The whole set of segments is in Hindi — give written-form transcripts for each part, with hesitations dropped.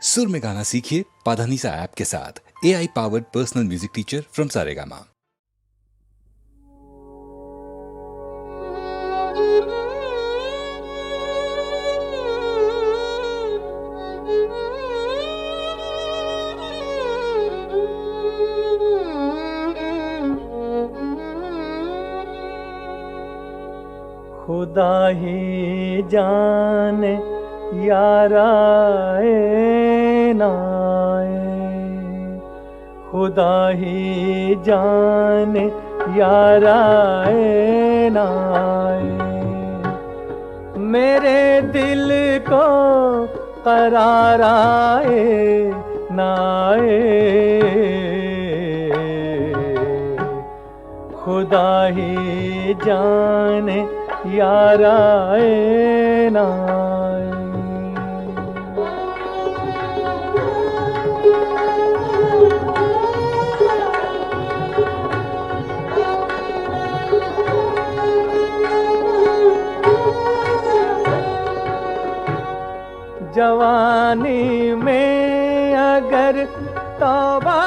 सुर में गाना सीखिए पाधानीसा ऐप के साथ। AI powered personal music teacher from Saregama. खुदा ही जाने यारा नाए, खुदा ही जाने यारा नाए, मेरे दिल को करार आए नाए, खुदा ही जाने यारा नाए। जवानी में अगर तौबा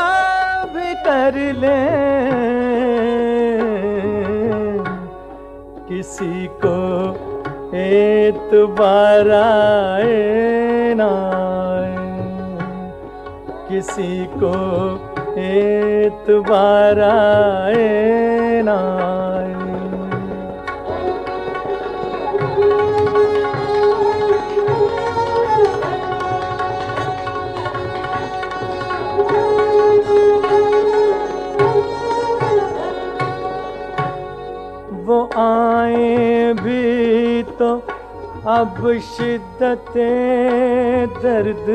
भी कर ले, किसी को एतबार आए नाए, किसी को एतबार आए नाए। वो आए भी तो अब शिद्दते दर्द,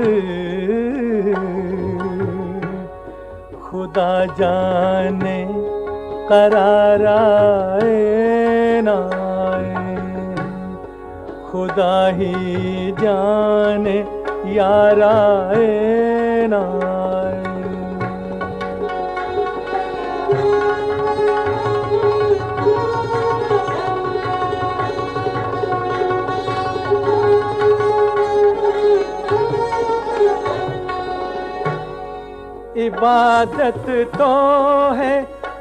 खुदा जाने करार आए नाए, खुदा ही जाने यार आए नाए। इबादत तो है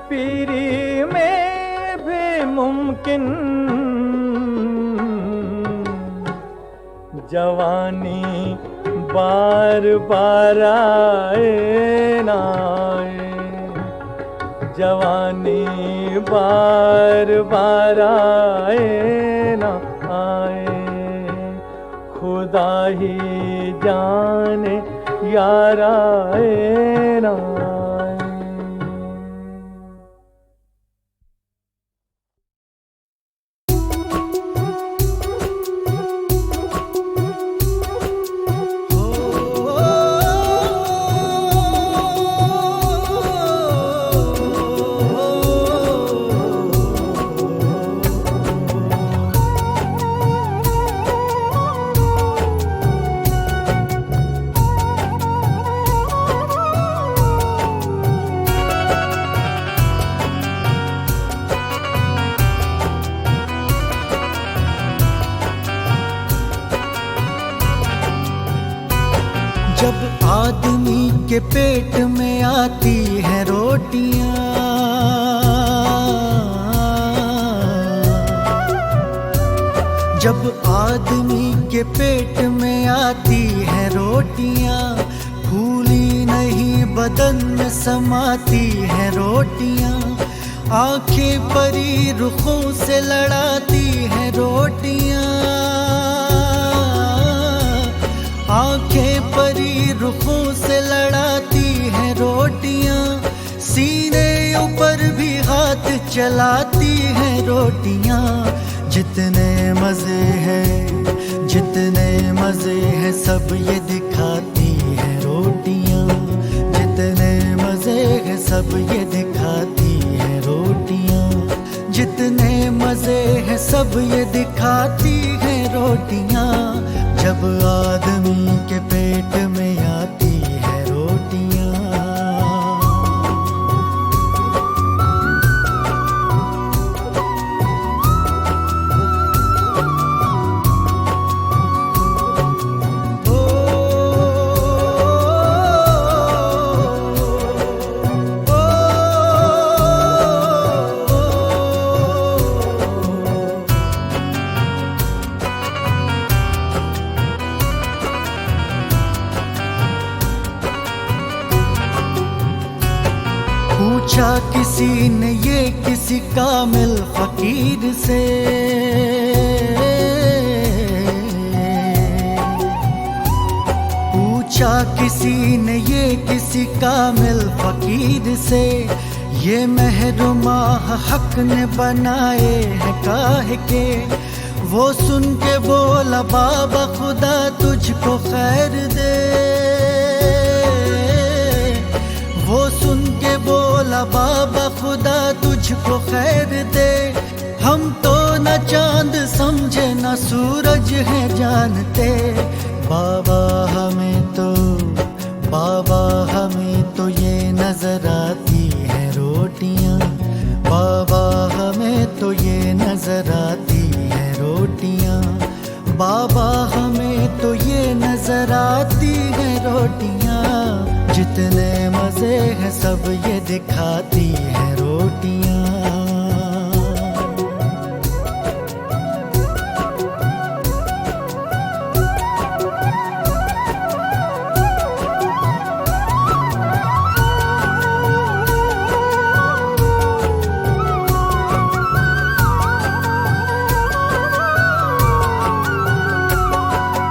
पीरी में भी मुमकिन, जवानी बार बार आए नाए, जवानी बार बार आए ना आए, खुदा ही जाने यार आए नाए। जब आदमी के पेट में आती है रोटियां, जब आदमी के पेट में आती है रोटियां, फूली नहीं बदन में समाती है रोटियां, आंखें परी रुखों से लड़ाती है रोटियां, आंखें परी रुखों से लड़ाती हैं रोटियां, सीने ऊपर भी हाथ चलाती हैं रोटियां। जितने मजे हैं, जितने मजे हैं सब ये दिखाती हैं रोटियां, जितने मजे हैं सब ये दिखाती हैं रोटियां, जितने मजे हैं सब ये दिखाती हैं रोटियां। जब आदमी के पेट में आती है रोटियां, ओ पूछा किसी ने ये किसी कामिल फकीर से, पूछा किसी ने ये किसी कामिल फकीर से, ये महरूमा हक ने बनाए हैं काहे के। वो सुन के बोला बाबा खुदा तुझको खैर दे, वो सुन के बोला बाबा खुदा तुझको खैर दे। हम तो न चांद समझे न सूरज है जानते, बाबा हमें तो ये नजर आती है रोटियां, बाबा हमें तो ये नजर आती है रोटियां, बाबा हमें तो ये नजर आती है रोटियां। जितने मजे हैं सब ये दिखाती है रोटियां।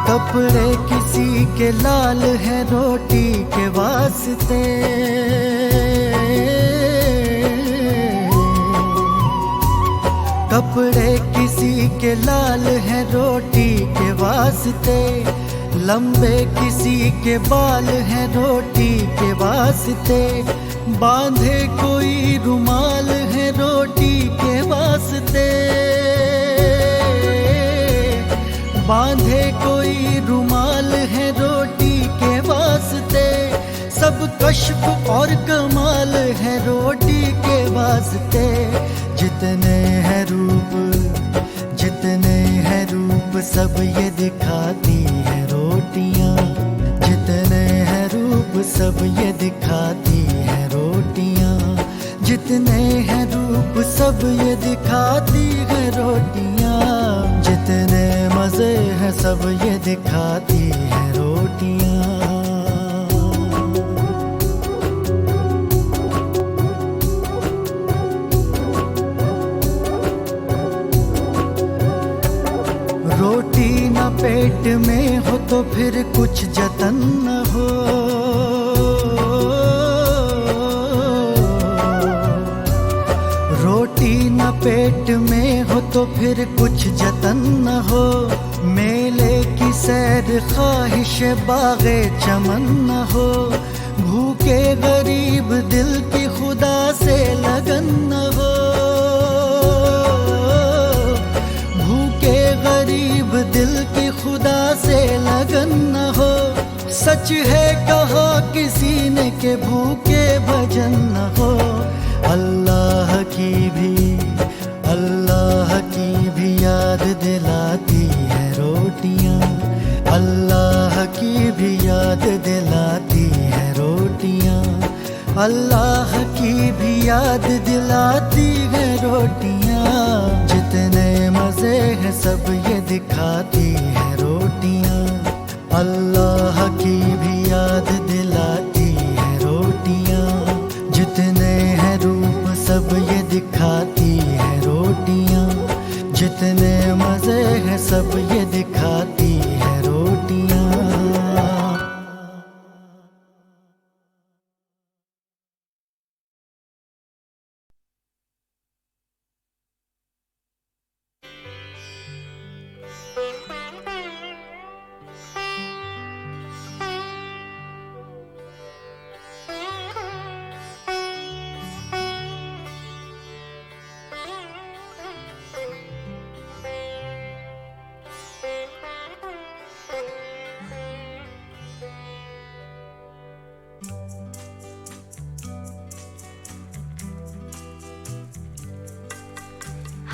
कपड़े किसी के लाल है रोटी के वास्ते, कपड़े किसी के लाल है रोटी के वास्ते, लंबे किसी के बाल है रोटी के वास्ते, बांधे कोई रुमाल है रोटी के वास्ते, बांधे कोई रुमाल है रोटी के वास्ते। सब कश्फ और कमाल है रोटी के वास्ते। जितने हैं रूप सब ये दिखाती है रोटियां, जितने हैं रूप सब ये दिखाती है रोटियां, जितने हैं रूप सब ये दिखाती है रोटियां। जितने मजे हैं सब ये दिखाती है रोटियां। रोटी न पेट में हो तो फिर कुछ जतन न हो, रोटी न पेट में हो तो फिर कुछ जतन न हो। मेले की सैर ख्वाहिश बागे चमन न हो, भूखे गरीब दिल की खुदा से लगन न हो, भूखे गरीब दिल की खुदा से लगन न हो। सच है कहा किसी ने के भूखे भजन न हो। अल्लाह की भी याद दिलाती है रोटियां, अल्लाह की भी याद दिलाती है रोटियां, अल्लाह की भी याद दिलाती है रोटियां। जितने मजे हैं सब ये दिखाती है रोटियां, अल्लाह की भी याद दिलाती है रोटियां। जितने हैं रूप सब ये दिखाती है रोटियां, जितने मजे हैं सब ये दिखाती है रोटियां।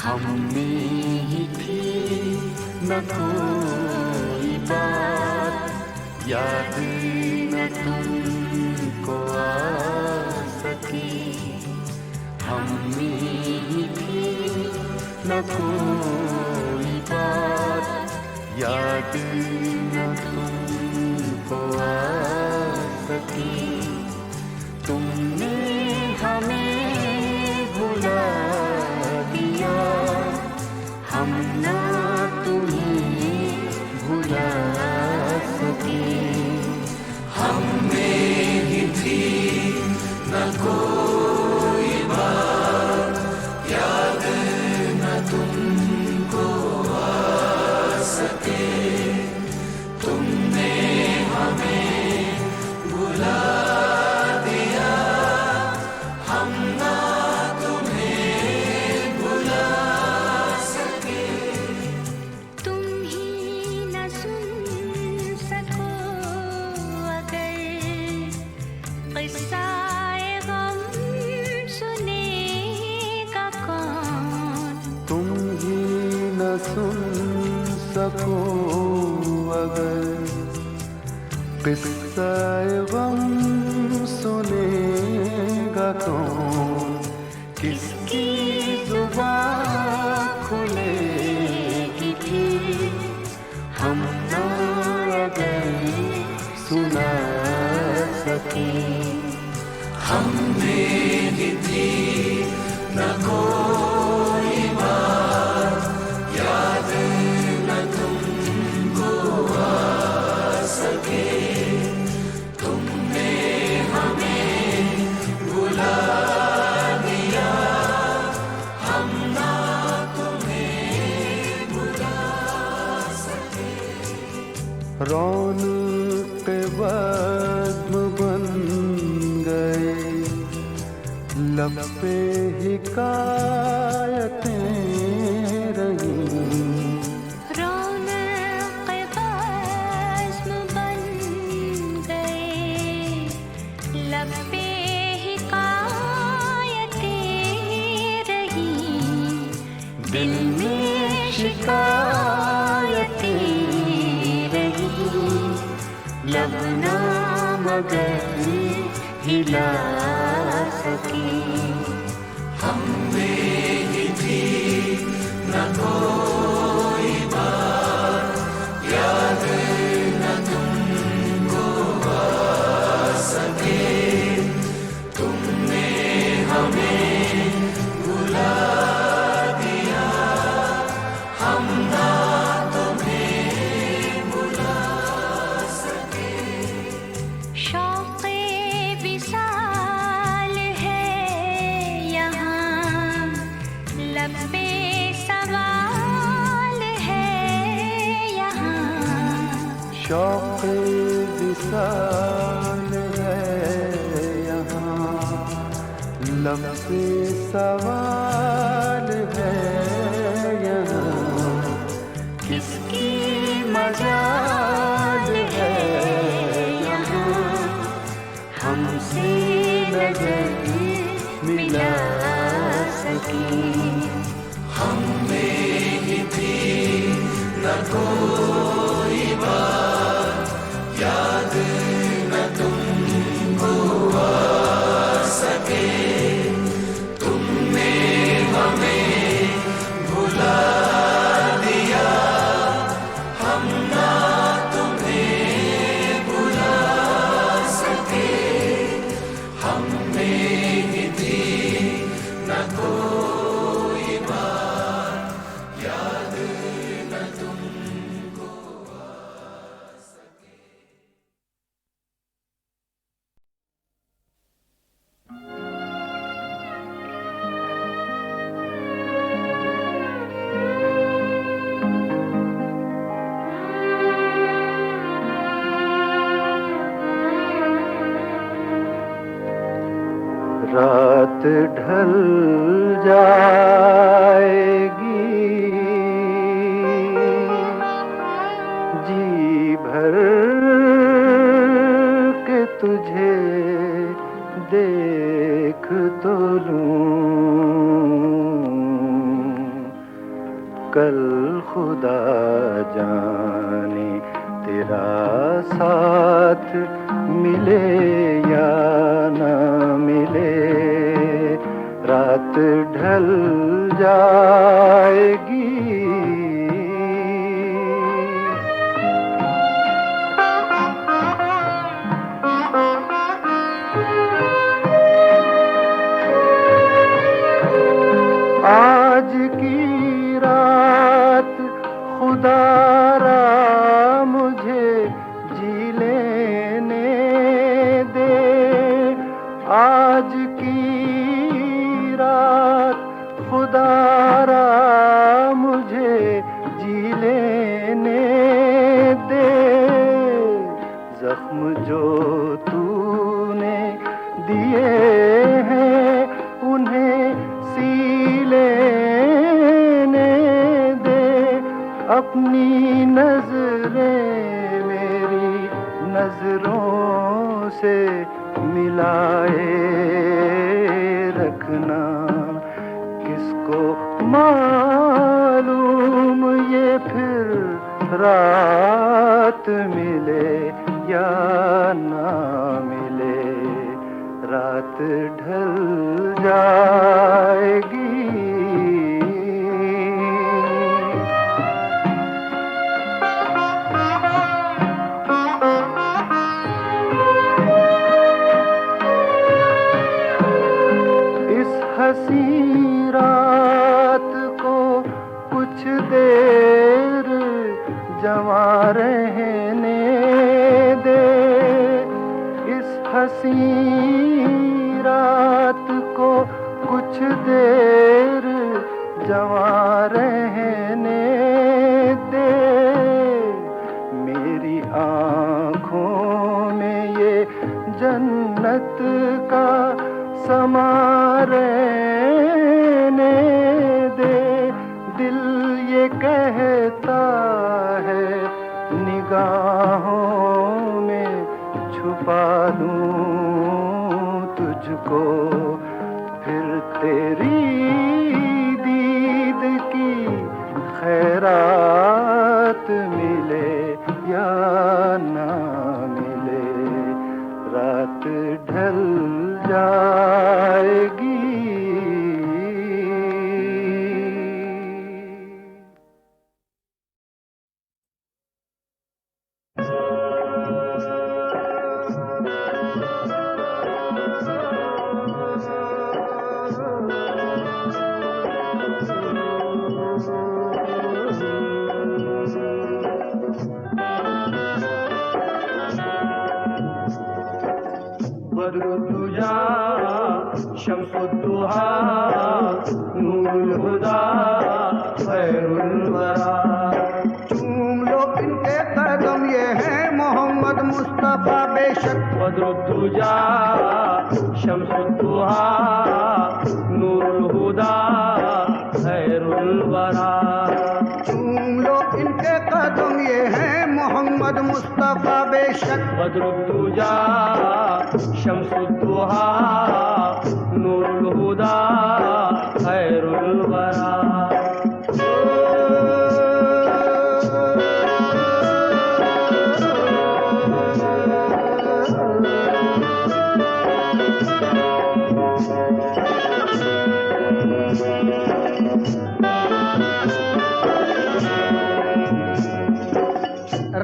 हमने ही थी न कोई बात, याद न तुमको आ सकी। हमने ही थी न कोई बात, याद न तुमको आ सकी। तुमने हमें किस्सा-ए गम सुनेगा कौन, किसकी जुबान खुलेगी फिर, हम ना अगर सुना सके। हमने ही थी न कोई बात, याद न तुमको आ सके। तुमने हमें भुला दिया, हम ना तुम्हें भुला सके। रौनक़ बज़्म बन गए, लब पे हिकायतें रहीं। रौनक़ बज़्म बन गए, लब पे हिकायतें रहीं। दिल में शिकायतें रहीं, लब ना मगर हिला सके। हमने ही थी न कोई बात, याद न तुमको आ सके। तुमने हमें भुला दिया, हम ना तुम्हें भुला सके। शौक़े विसाल है यहाँ, लब पे सवाल है यहाँ। शौक़े विसाल है यहाँ, लब पे सवाल है यहाँ। किसकी मजाल है यहाँ, हमसे नजर मिला सके। हमने ही थी न कोई बात, याद न तुमको आ सके। तुमने हमें भुला दिया, हम ना तुम्हें भुला सके। हमने ही थी न कोई बात, याद न तुमको आ सके। रात ढल जाएगी, जी भर के तुझे देख तो लूं। कल खुदा जाने तेरा साथ मिले या ना मिले। रात ढल जाएगी, आज की रात खुदारा मुझे जी लेने तूने दिए हैं उन्हें सी लेने दे। अपनी नजरें मेरी नजरों से मिलाए रखना। किसको मालूम ये फिर रात मिले या ना मिले, रात ढल जाएगी। इस हंसी रात को कुछ देर जमा रहने दे। इस हंसी रात को कुछ देर जमा रहने दे। मेरी आँखों में ये जन्नत का समा रहने दे। दिल ये कहता है निगाहों में छुपा लूं तुझको, फिर तेरी दीद की खैरात मिले या ना मिले, रात ढल जाएगी। बदरुद्दुजा शम्सुद्दुहा नूरुल हुदा खैरुल वरा। चूम लो इनके कदम, ये हैं मोहम्मद मुस्तफा बेशक। बदरुद्दुजा शम्सुद्दुहा नूरुल हुदा खैरुल वरा। चूम लो इनके कदम, ये हैं मोहम्मद मुस्तफा बेशक। बदरुद्दुजा शम्सुद्दुहा नूरुल हुदा खैरुल वरा।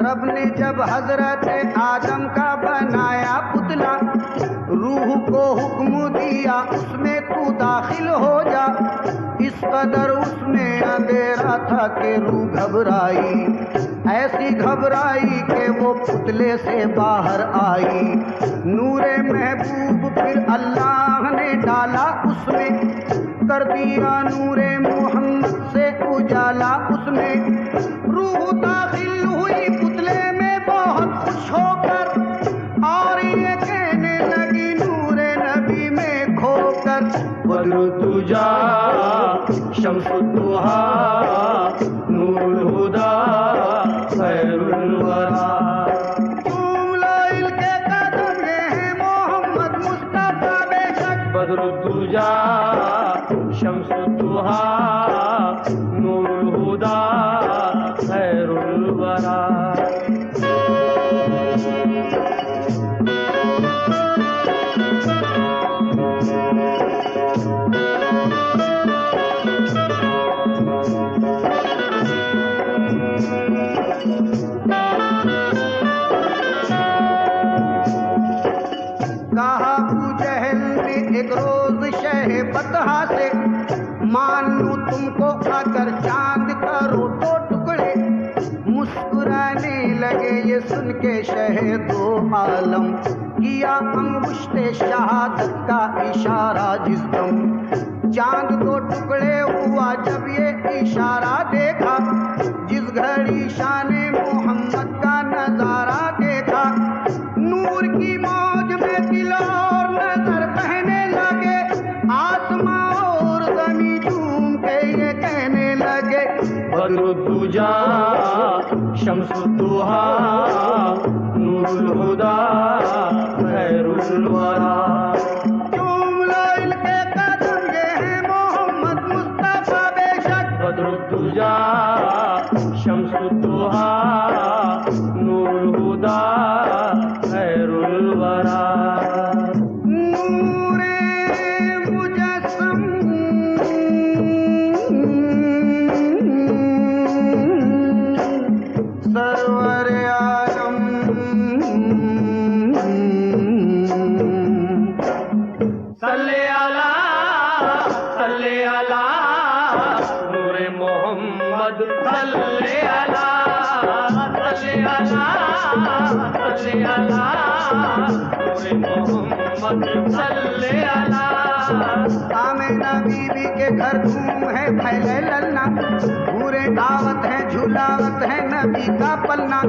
रब ने जब हजरत आदम का बनाया पुतला, रूह को हुक्म दिया उसमें तू दाखिल हो जा। इस कदर उसमें अंधेरा था कि रूह घबराई, ऐसी घबराई कि वो पुतले से बाहर आई। नूरे महबूब फिर अल्लाह ने डाला उसमें, कर दिया नूरे मोहम्मद से उजाला उसमें। रूह दाखिल हुई पुतले में बहुत खुश होकर, और ये कहने लगी नूरे नबी में खोकर। बदरुद्दुजा शम्सुद्दुहा नूरुल हुदा खैरुल वरा। तुम लो इनके कदम, ये हैं मोहम्मद मुस्तफा बेशक। बदरुद्दुजा शम्सुद्दुहा नूरुल हुदा खैरुल वरा। कहा अबू जहल ने एक रोज शह बतहा से, मान लूं तुमको अगर चांद करो दो टुकड़े। मुस्कुराने लगे ये सुन के शह दो आलम, किया अंगुश्ते शहादत का इशारा जिस दम। चांद दो टुकड़े हुआ जब ये इशारा देखा, जिस घड़ी शान मोहम्मद का नजारा देखा। नूर की बद्रुद्दुजा शम्सुद्दुहा नूरुल हुदा खैरुल वरा। चूम लो इनके कदम ये है मोहम्मद मुस्तफा बेशक। बद्रुद्दुजा शम्सुद्दुहा नूरुल हुदा खैरुल वरा। नूरे मुजस्सम सरवर आलम सल्ले अला नूरे मोहम्मद सल्ले अला नूरे मोहम्मद सल्ले अला। आमिना बीबी के घर धूम है फैले ललना, पूरे दावत है झुलावत है नबी का पलना।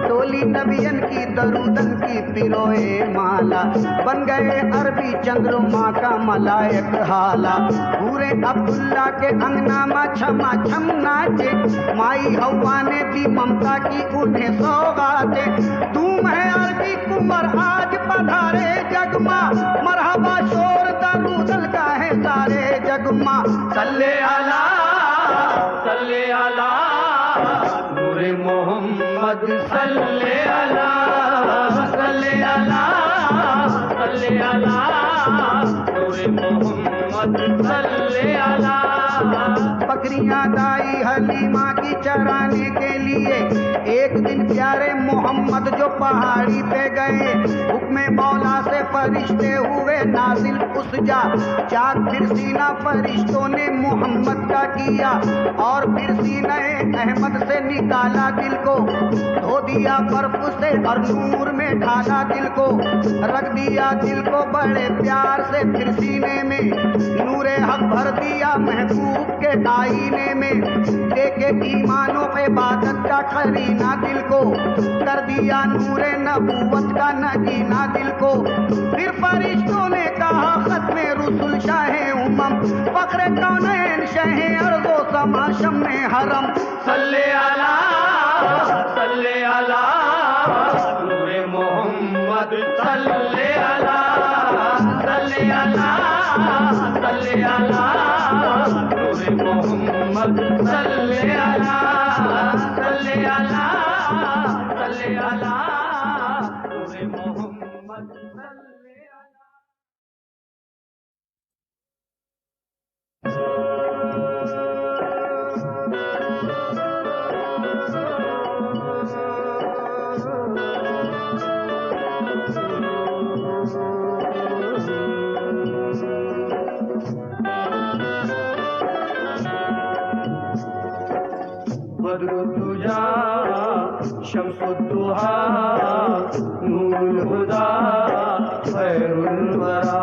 टोली नबियन की दरूदन की पिरोए माला, बन गए अरबी चंद्रमा का मलायक हाला। पूरे अब्दुल्ला के अंगना मा छमा छम नाचे, माई हवा ने दी ममता की उन्हें सौगाते। धूम है अरबी कुंवर आज पधारे जगमा, मरहबा शोर दरूदल का है सारे जगमा। सल्ले अला नूरे मोहम्मद सल्ले अला नूरे मोहम्मद सल्ले अला। बकरियां दाई हलीमा की चराने के लिए एक दिन प्यारे मोहम्मद जो पहाड़ी पे गए, हुक्मे मौला से फरिश्ते हुए नाजिल उस जा। चाक फिर सीना फरिश्तों ने मोहम्मद का किया, और फिर सीने अहमद से निकाला दिल को। धो दिया बर्फ से और नूर में ढाला दिल को, रख दिया दिल को बड़े प्यार से फिर सीने में। नूरे हक भर दिया महबूब के आईने में, देके ईमानों पे इबादत का खरीना दिल को। कर दिया नूरे नबूवत का नगीना दिल को। फिर फरिश्तों ने कहा खत्मे रुसुल शाहे उमम, फख्रे कौनैन शहे अर्ज़ो समा शम्मे हरम। सल्ले अला नूरे मोहम्मद सल्ले अला नूरे मोहम्मद सल्ले अला नूरे मोहम्मद सल्ले अला। बद्रुद्दुजा शम्सुद्दुहा नूरुल हुदा खैरुल वरा।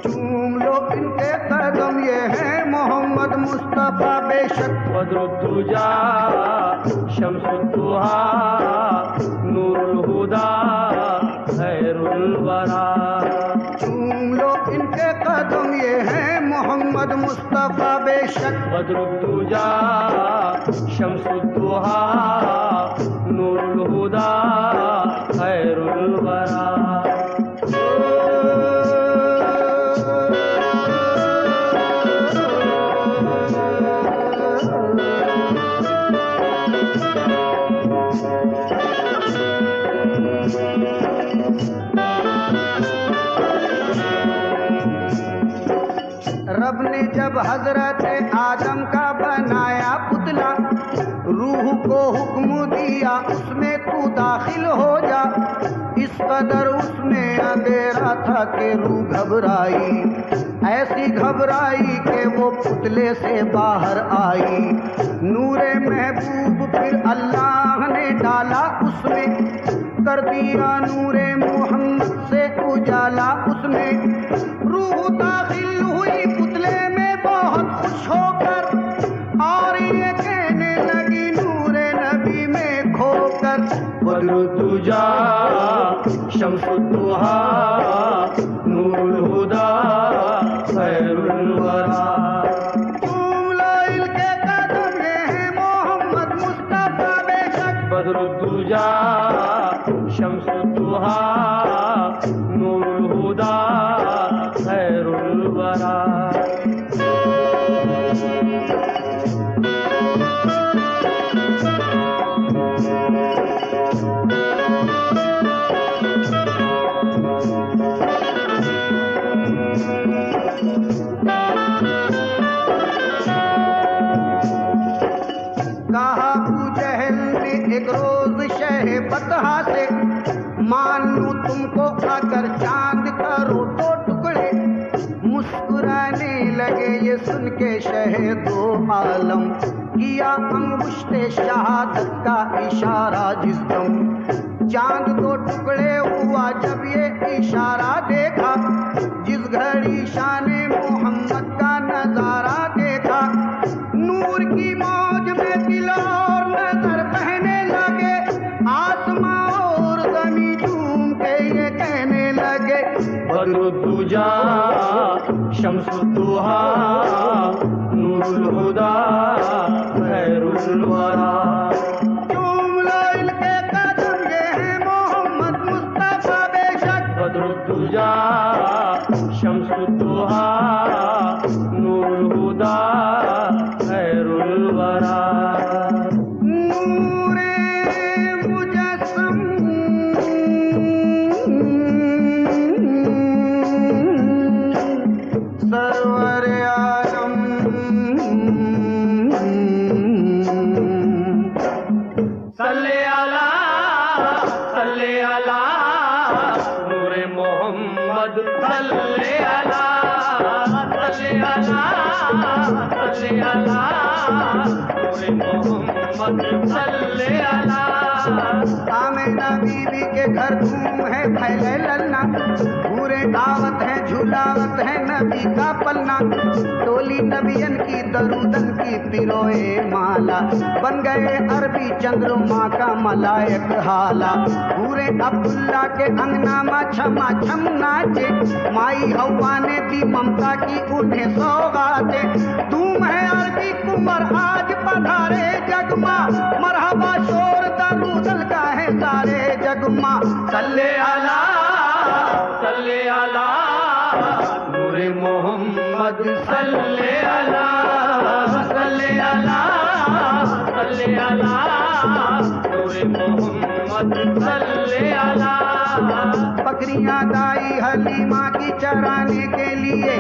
चूम लो इनके कदम ये है मोहम्मद मुस्तफा बेशक। बद्रुद्दुजा शम्सुद्दुहा नूरुल हुदा खैरुल वरा। चूम लो इनके कदम ये है मोहम्मद मुस्तफा बेशक। बद्रुद्दुजा शम्सुद्दुहा नूरुल हुदा खैरुल वरा। रब ने जब हजरत आदम का बनाया पुतला, रूह को हुक्म दिया उसमें तू दाखिल हो जा। इस कदर उसमें अंधेरा था कि रूह घबराई, ऐसी घबराई कि वो पुतले से बाहर आई। नूरे महबूब फिर अल्लाह ने डाला उसमें, कर दिया नूरे मोहम्मद से उजाला उसमें। रूह दाखिल हुई पुतले में बहुत खुश होकर, और ये कहने लगी नूरे नबी में खोकर। बद्रुद्दुजा शम्सुद्दुहा नूरुल हुदा खैरुल वरा। तुम लो इनके कदम ये है उठाकर चांद करो दो टुकड़े, मुस्कुराने लगे ये सुन के शहे दो आलम, किया अंगुष्ठे शहादत का इशारा जिस दम। चांद दो टुकड़े हुआ जब ये इशारा देखा, जिस घड़ी शाने मोहम्मद का नजारा देखा, नूर की मौज में दिल और नजर बहने लगे, आसमां और ज़मीं झूम के ये कहने लगे, बद्रुद्दुजा शम्सुद्दुहा नूरुल हुदा खैरुल वरा। चूम लो इनके कदम ये हैं मोहम्मद मुस्तफा बेशक, बद्रुद्दुजा शम्सुद्दुहा नूरुल हुदा खैरुल वरा। नूरे मुजस्सम सरवर आलम, सल्ले अला नूरे मोहम्मद, सल्ले अला नूरे मोहम्मद, सल्ले अला। आमिना बीबी के घर धूम है फैले ललना, पूरे दावत है झुलावत है नबी का पलना, टोली नबियन की दरूदन की पिरोए माला, बन गए अरबी चंद्रमा का मलायक हाला। पूरे अब्दुल्ला के अंगना में छमा छम नाचे, माई हवा ने दी ममता की उन्हें सौगाते, धूम है अरबी कुंवर आज पधारे जगमा, मरहबा शोर दरूदल का है सारे जगमा। सल्ले अला नूरे मोहम्मद, सल्ले अला नूरे मोहम्मद, सल्ले अला। बकरियां दाई हलीमा की चराने के लिए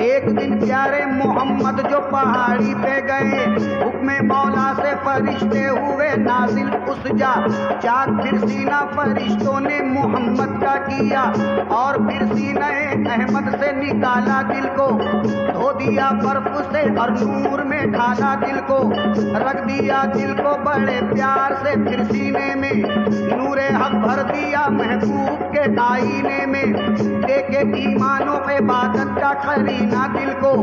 एक दिन प्यारे मोहम्मद जो पहाड़ी पे गए, हुक्मे मौला से फरिश्ते हुए नाजिल उस जा, चाक फिर सीना फरिश्तों ने मोहम्मद का किया, और फिर सीने अहमद से निकाला दिल को, धो दिया बर्फ से और नूर में ढाला दिल को, रख दिया दिल को बड़े प्यार से फिर सीने में, नूरे हक भर दिया महबूब के आईने में, देके ईमानो इबादत का खरीना दिल को,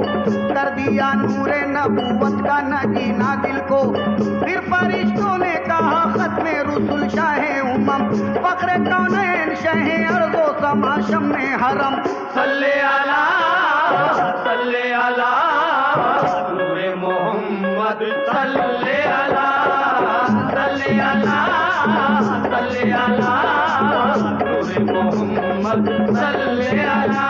कर दिया नूरे नबूवत का नगीना दिल को। फिर फरिश्तों ने कहा खत्मे रुसुल शाहे उमम, फख्रे कौनैन शहे अर्ज़ो समा शम्मे हरम। सल्ले अला नूरे मोहम्मद, सल्ले अला नूरे मोहम्मद, सल्ले अला नूरे मोहम्मद, सल्ले अला।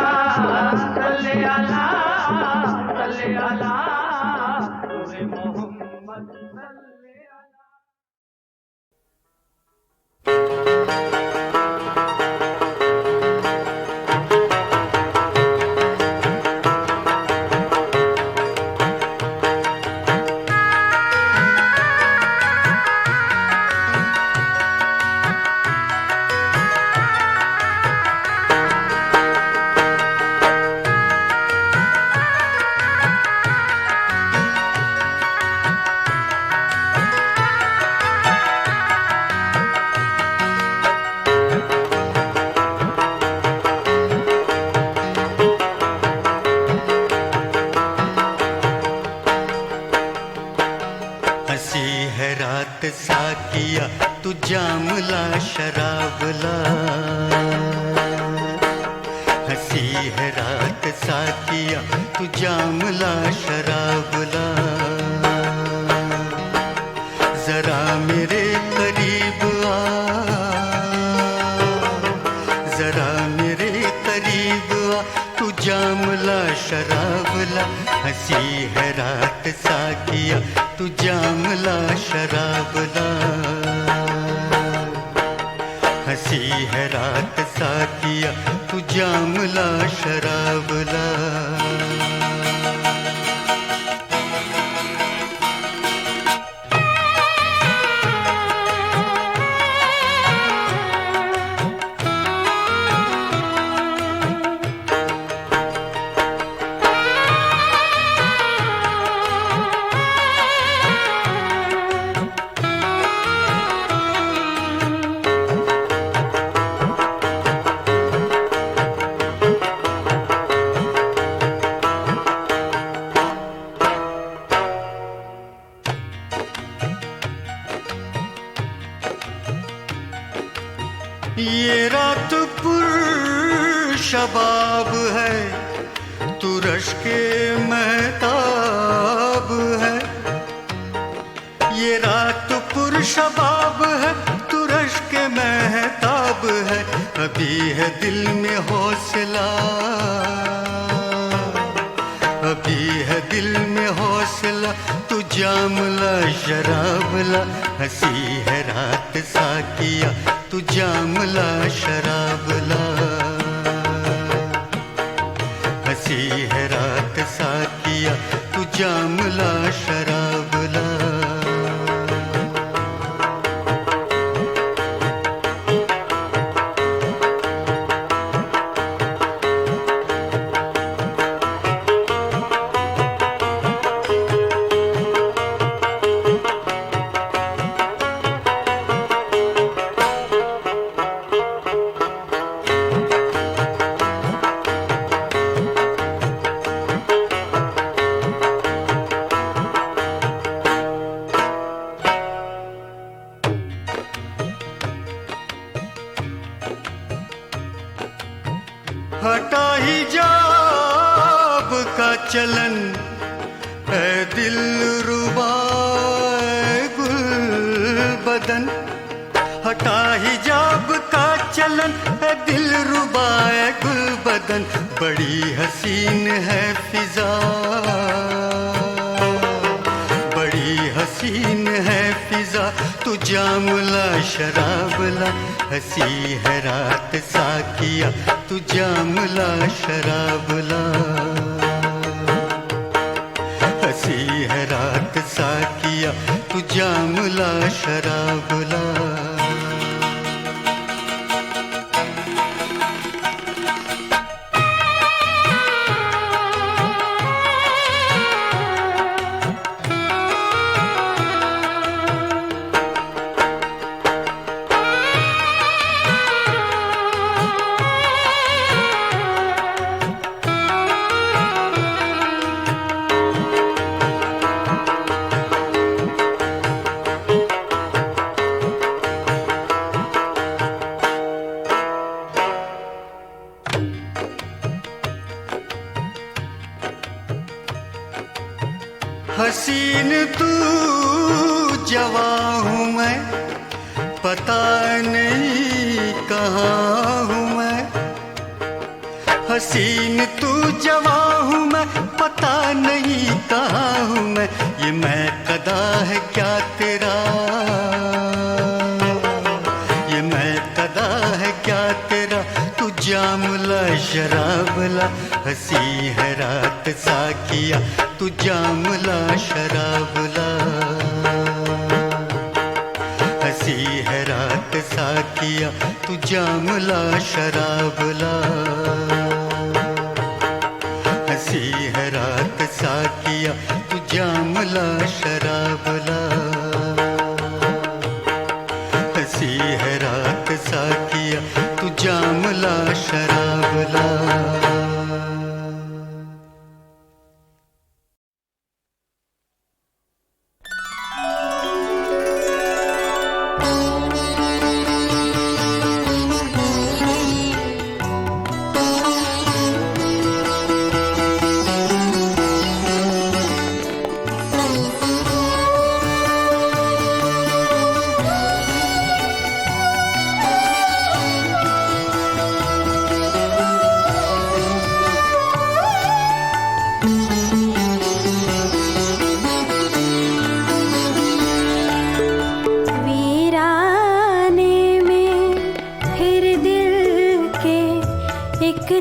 साकिया तू जामला शराबला, हंसी है रात साकिया तू जामला शराबला, जरा मेरे करीब आ, जरा मेरे करीब आ, तू जामला शराबला, हंसी है रात साकिया तू जामला शराबला, हंसी है रात साकिया तू जामला शराबला। शबाब है, तू रश के महताब है। ये रात पुरशबाब है, तू रश के महताब है। अभी है दिल में हौसला, अभी है दिल में हौसला, तू जामला शराबला। हंसी है रात साकिया, तू जामला शराबला। हंसी है रात साकिया, तू जामला शराबला। हटा हिजाब का चलन, है दिल रुबा गुल बदन। हटा हिजाब का चलन, है दिल रुबा गुल बदन। बड़ी हसीन है फिजा, बड़ी हसीन है फिजा, तू जामला शराबला। हंसी है रात साकिया, तू जामला शराबला। हंसी है रात साकिया, तू जामला शराबला। हसीन तू जवां हूँ मैं, पता नहीं कहाँ हूँ मैं। हसीन तू जवां हूँ मैं, पता नहीं कहाँ हूँ मैं। ये मैं कदा है क्या तेरा, ये मैं कदा है क्या तेरा, तू जामला शराबला। हंसी है रात साकिया, तू जामला शराबला। हंसी है रात साकिया, तू जामला शराबला। हंसी है रात साकिया, तू जामला शराबला। हंसी है रात साकिया, तू जामला शराबला।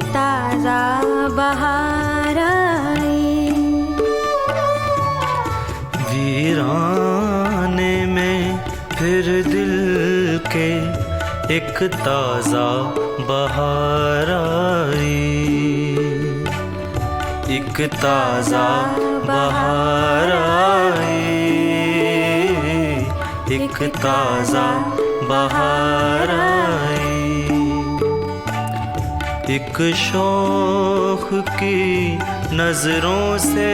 ताजा बहार आई, वीराने में फिर दिल के एक ताजा बहार आई, एक ताजा बहार आई, एक ताजा बहार आई। एक शौक की नजरों से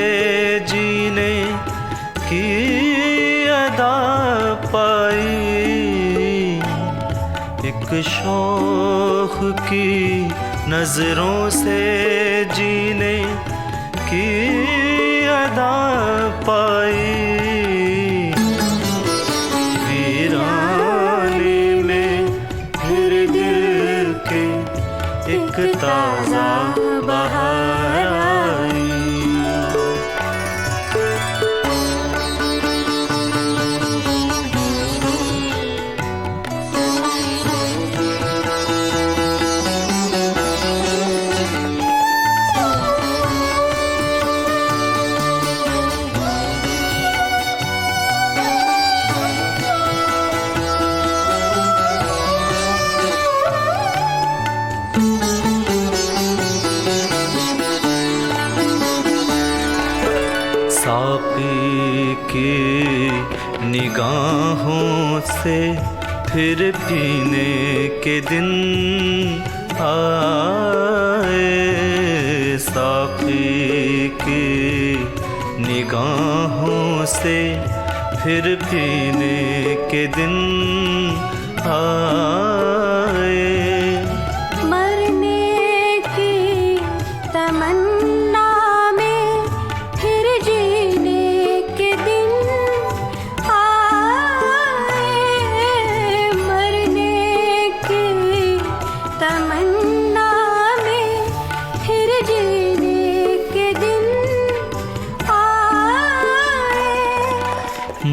जीने की अदा पाई, एक शौक की नजरों से जीने की अदा पाई। वीराने में फिर दिल के एक ताजा बहार आई। साक़ी की निगाहों से फिर पीने के दिन आए। साक़ी की निगाहों से फिर पीने के दिन आए। मरने की तमन्ना में फिर जीने के दिन आए। मरने की तमन्ना में फिर जीने के दिन आए।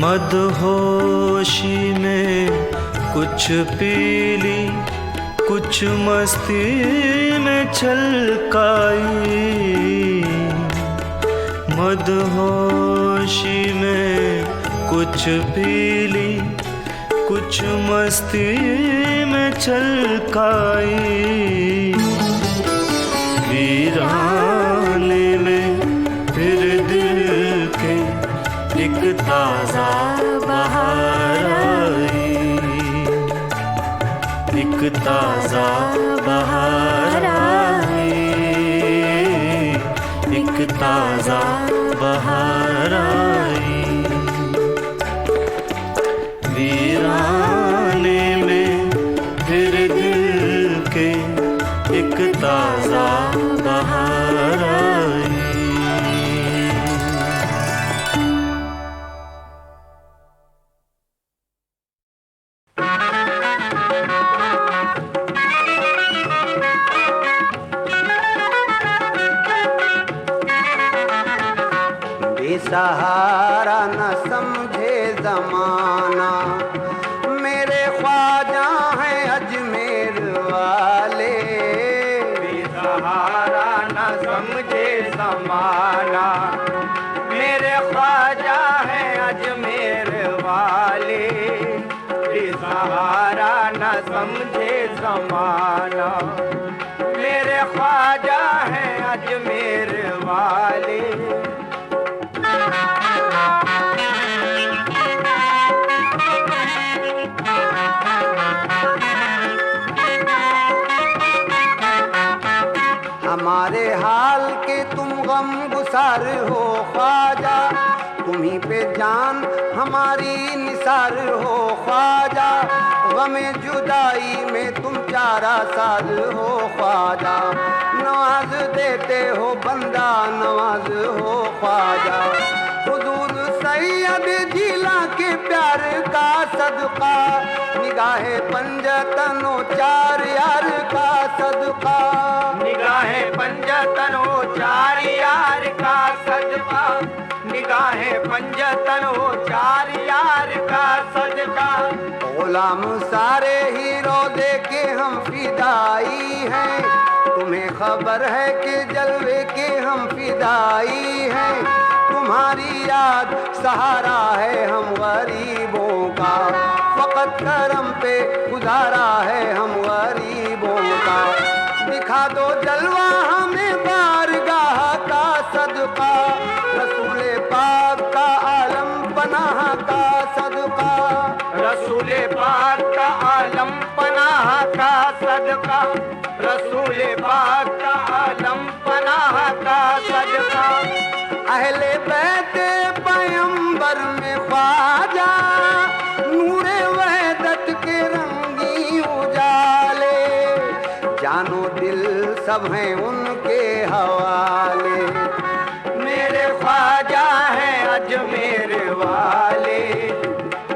मदहोशी में कुछ पी ली, कुछ मस्ती में छलकाई। मदहोशी में कुछ पी ली, कुछ मस्ती में छलकाई। वीराने में फिर दिल के एक ताजा बहार आई। एक ताजा बहार आई। एक ताजा बहार आई। वीराने में फिर दिल के एक ताजा बहार आई। बेसहारा न समझे जमाना, मेरे ख्वाजा हैं अजमेर वाले। बेसहारा न समझे ज़माना, मेरे ख्वाजा हैं अजमेर वाले। बेसहारा न समझे ज़माना, मेरे ख्वाजा हैं अजमेर वाले। हमारे हाल के तुम गम गुसार हो ख्वाजा, तुम्हीं पे जान हमारी निसार हो ख्वाजा। गमे जुदाई में तुम चारा साल हो ख्वाजा, नवाज देते हो बंदा नवाज हो ख्वाजा। हुजूर सैयद जिला के प्यार का सदका, निगाहे पंजतनो चार यार का सदका। निगाहे पंजतनो चार यार का सदका, निगाहे पंजतनो चार यार का सदका। गुलाम सारे हीरो दे के हम फिदाई हैं, तुम्हें खबर है कि जलवे के हम फिदाई हैं। तुम्हारी याद सहारा है हम गरीबों का, फकत करम पे गुजारा है हम गरीबों का। दिखा दो जलवा हमें बारगाह का सदका, रसूले पाक का आलम पनाह का सदका। रसूले पाक का आलम पनाह का सदका, रसूले पाक का आलम पनाह का सदका। अहले बैते पैगंबर में ख्वाजा, नूरे वहदत के रंगी उजाले। जानो दिल सब हैं उनके हवाले। मेरे ख्वाजा हैं अजमेर वाले,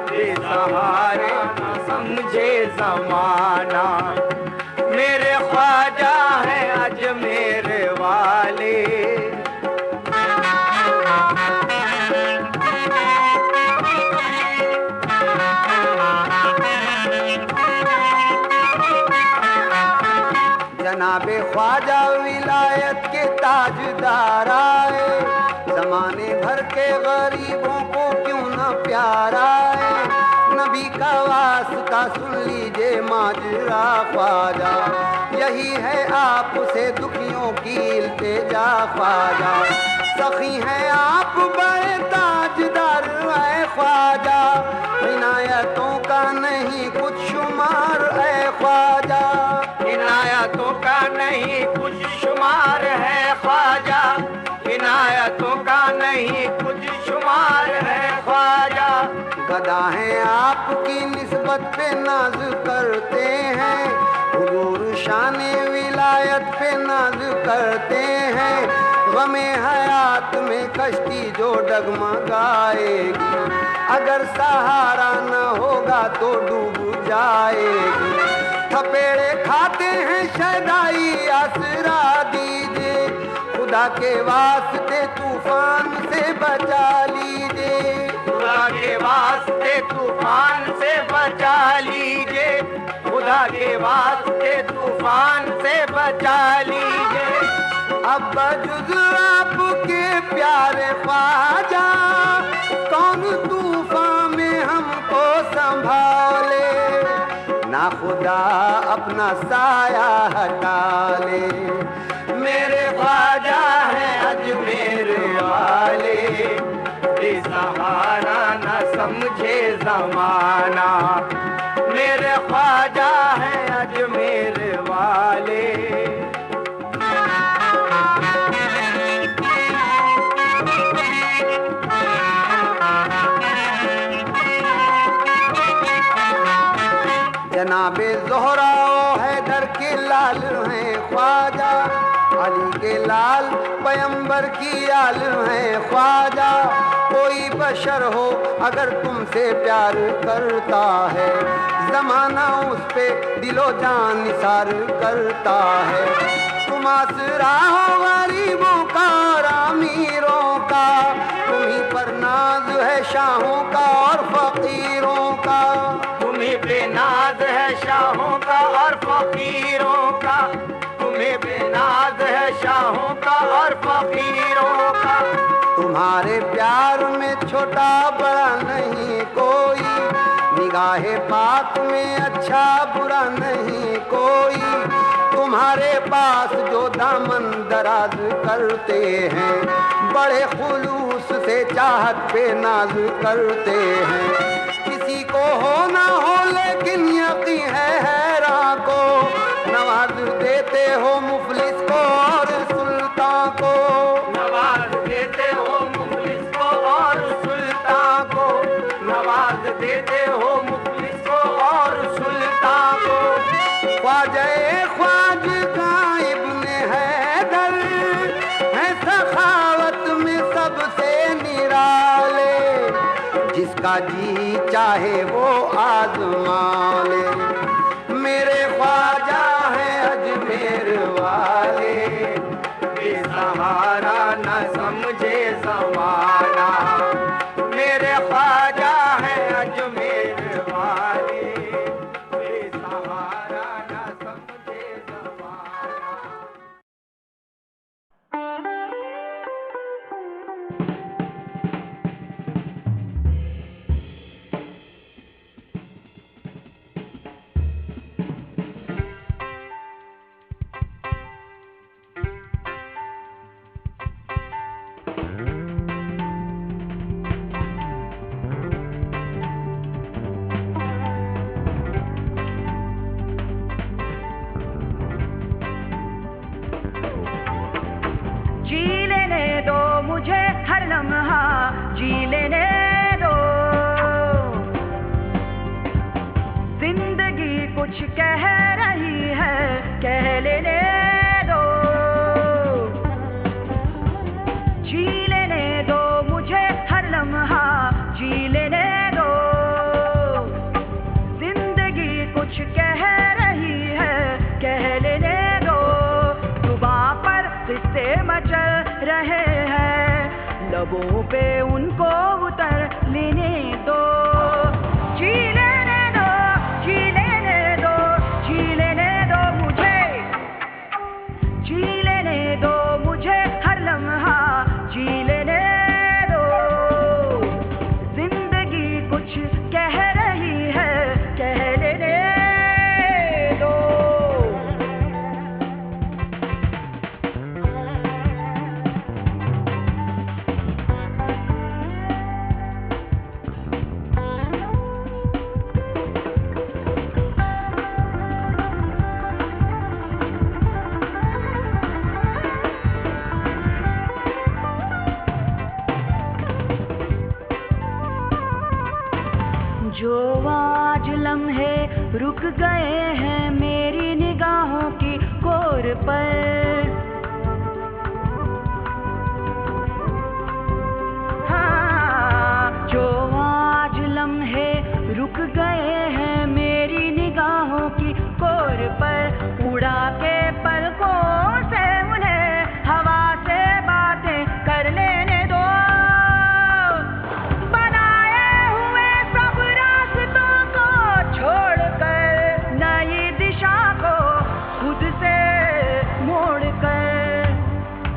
बेसहारे न समझे जमाना। मेरे ख्वाजा हैं अजमेर वाले। जनाबे ख्वाजा विलायत के ताजदार आए, जमाने भर के गरीबों को क्यों न प्यार आए। नबी का वास्ता सुन लीजिए माजरा ख्वाजा, यही है आपसे दुखियों की इल्तिजा ख्वाजा। सखी हैं आप बड़े ताजदार ऐ ख्वाजा, इनायतों का नहीं कुछ शुमार ऐ ख्वाजा। इनायतों का नहीं कुछ शुमार है ख्वाजा, इनायतों का नहीं कुछ शुमार है ख्वाजा। गदा हैं आपकी निस्बत पे नाज करते हैं, हुजूर शाने विलायत पे नाज करते हैं। गमे हयात में कश्ती जो डगमगाएगी, अगर सहारा न होगा तो डूब जाएगी। थपेड़े खाते हैं शदाई आसरा दीजिए, खुदा के वास्ते तूफान से बचा लीजिए। खुदा के वास्ते तूफान से बचा लीजिए, खुदा के वास्ते तूफान से बचा लीजिए। अब बजुज आपके प्यारे ख्वाजा, कौन तूफान में हमको संभाले। ना खुदा अपना साया हटा ले, मेरे ख्वाजा हैं अजमेर वाले, बेसहारा न समझे जमाना। मेरे ख्वाजा हैं अजमेर वाले। जनाबे ज़ोहरा हैदर के लाल हैं ख्वाजा, अली के लाल पैगंबर की आल हैं ख्वाजा। कोई बशर हो अगर तुमसे प्यार करता है, जमाना उस पे दिलो जान निसार करता है। तुम आसरा हो गरीबों का और अमीरों का, तुम्हीं पर नाज है शाहों का और फकीरों का। तुम्हें बेनाज है शाहों का और फकीरों का, तुम्हें बेनाज है शाहों का और फकीरों का। तुम्हारे प्यार में छोटा बड़ा नहीं कोई, निगाहे पाक में अच्छा बुरा नहीं कोई। तुम्हारे पास जो दामन दराज करते हैं, बड़े खुलूस से चाहत पे नाज करते हैं। किसी को हो ना हो लेकिन यकीन है हैरान को, नवाज देते हो मुफलिस को और सुल्तान को। नवाज देते हो मुफलिस को और सुल्तान को, नवाज देते हो मुफलिस को और सुल्तान को। ख्वाजा ख्वाजा इब्ने हैदर है सखावत में सबसे निराले, जिसका जी चाहे वो आजमा ले। मेरे ख्वाजा हैं अजमेर वाले, बेसहारा न समझे जमाना। मेरे ख्वाजा हैं अजमेर वाले, बेसहारा न समझे जमाना। जी लेने दो, जिंदगी कुछ कह रही है, कह लेने दो। लबों पे उनको उतर लेने दो, जी लेने दो, जी लेने दो, जी लेने दो मुझे, जी लेने दो मुझे हर लम्हा जी लेने दो। जिंदगी कुछ कह रही है, कह लेने दो। जो आज लम्हे रुक गए हैं मेरी निगाहों की कोर पर, हाँ, जो आज लम्हे रुक गए हैं मेरी निगाहों की कोर पर, उड़ा के पलकों से उन्हें हवा से बातें कर लेने दो।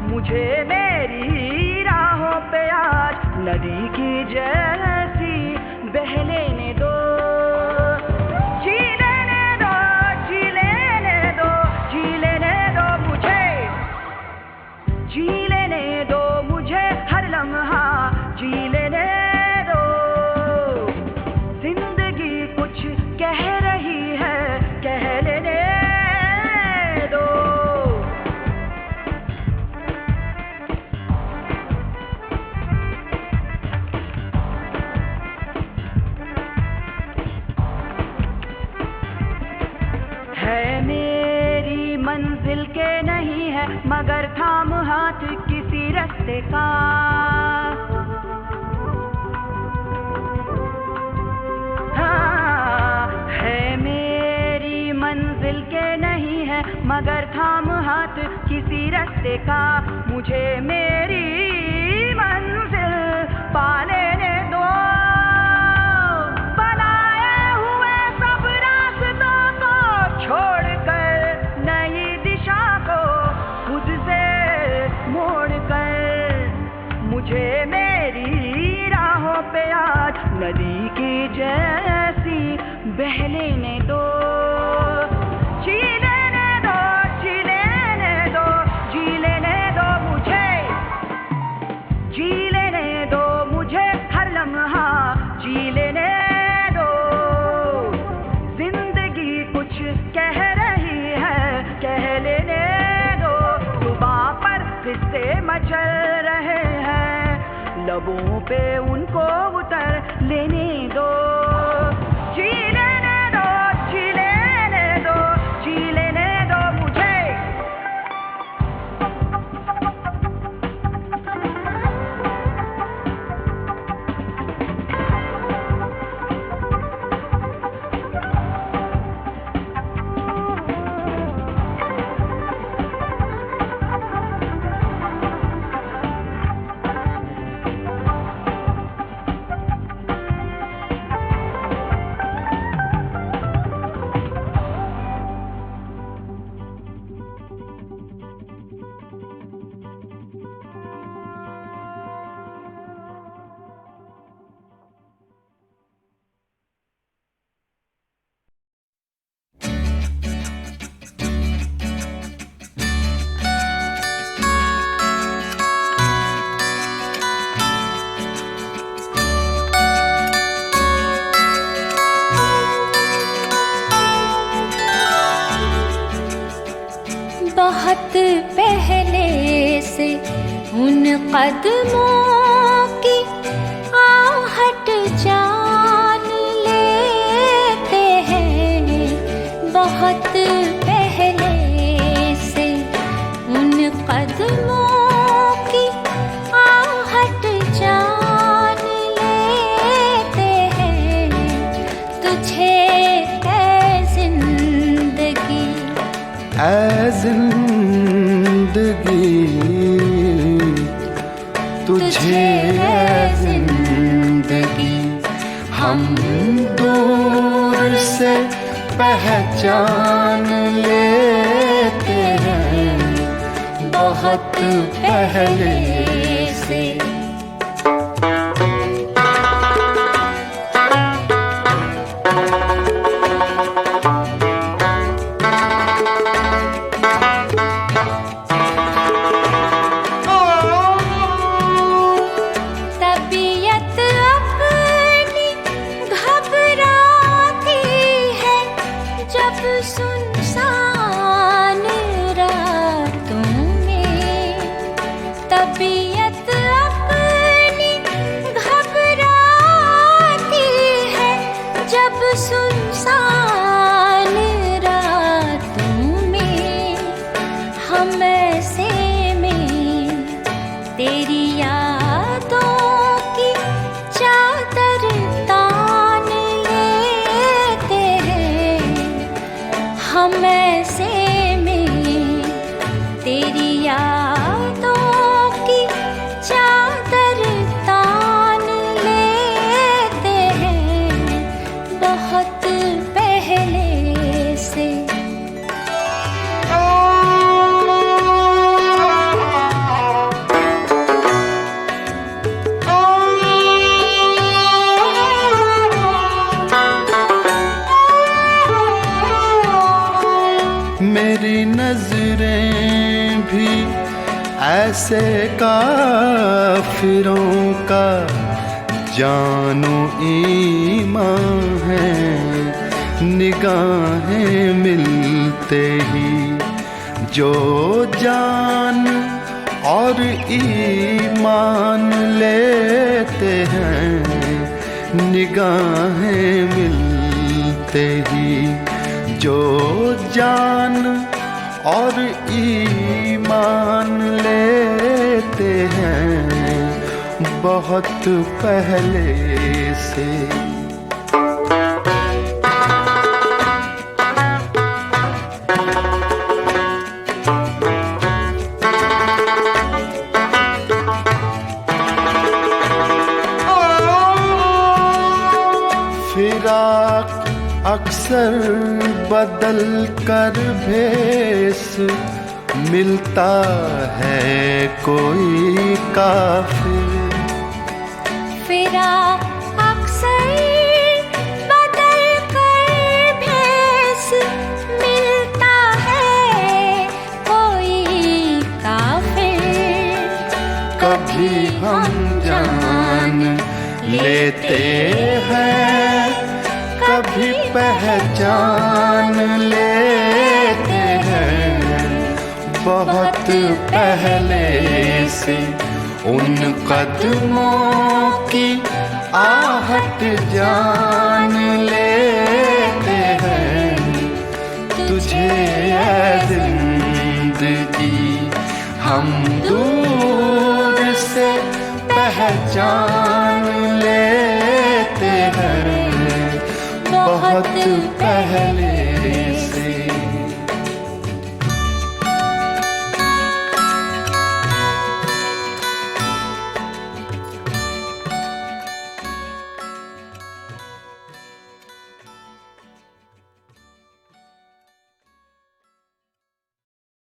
मुझे मेरी राहों पे आज नदी की जैसी बह लेने दो, जी लेने दो, जी लेने दो, जी लेने दो मुझे, जी लेने दो मुझे हर लम्हा जी लेने दो। जिंदगी कुछ कह रही है, कह लेने दो। है मेरी मंजिल के नहीं है मगर थाम हाथ किसी रास्ते का, हाँ, है मेरी मंजिल के नहीं है मगर थाम हाथ किसी रास्ते का। मुझे मेरी मंजिल पा लेने दो। छोड़कर नई दिशा को खुद से मोड़कर, मुझे मेरी राहों पे आज नदी की जैसी बह लेने दो, जी लेने दो, जी लेने दो, जी लेने दो मुझे, जी लेने दो मुझे हर लम्हा जी लेने दो। जिंदगी कुछ कह रही है, कह लेने दो। जुबां पर किस्से मचल रहे हैं, लबों पे उनको उतर लेने दो, जी लेने दो, जी लेने दो, जी लेने दो मुझे। बहुत पहले से उन कदमों की आहट जान लेते हैं, बहुत पहले से उन कदमों की आहट जान लेते हैं। तुझे ऐ जिंदगी, ऐ जिंदगी तुझे है जिंदगी हम दूर से पहचान लेते हैं बहुत पहले से। सुनसान रातों में तबीयत अपनी घबराती है, जब सुनसान रातों में हम ऐसे में तेरी यादों की चादर तान लेते हैं, हम ऐसे में तेरी यादों की चादर तान लेते हैं बहुत पहले से। मेरी नजरें भी ऐसे काफिरों का जानो ईमान है, निगाहें मिलते ही जो जान और ईमान लेते हैं, निगाहें मिलते ही जो जान और ईमान लेते हैं बहुत पहले से। फिराक अक्सर बदल कर भेस मिलता है कोई काफिर। फिराक अक्सर बदल कर भेस मिलता है कोई काफिर। कभी हम जान लेते हैं, कभी पहचान लेते हैं बहुत पहले से। उन कदमों की आहट जान लेते हैं तुझे है जिंदगी हम दूर से पहचान लेते हैं बहुत पहले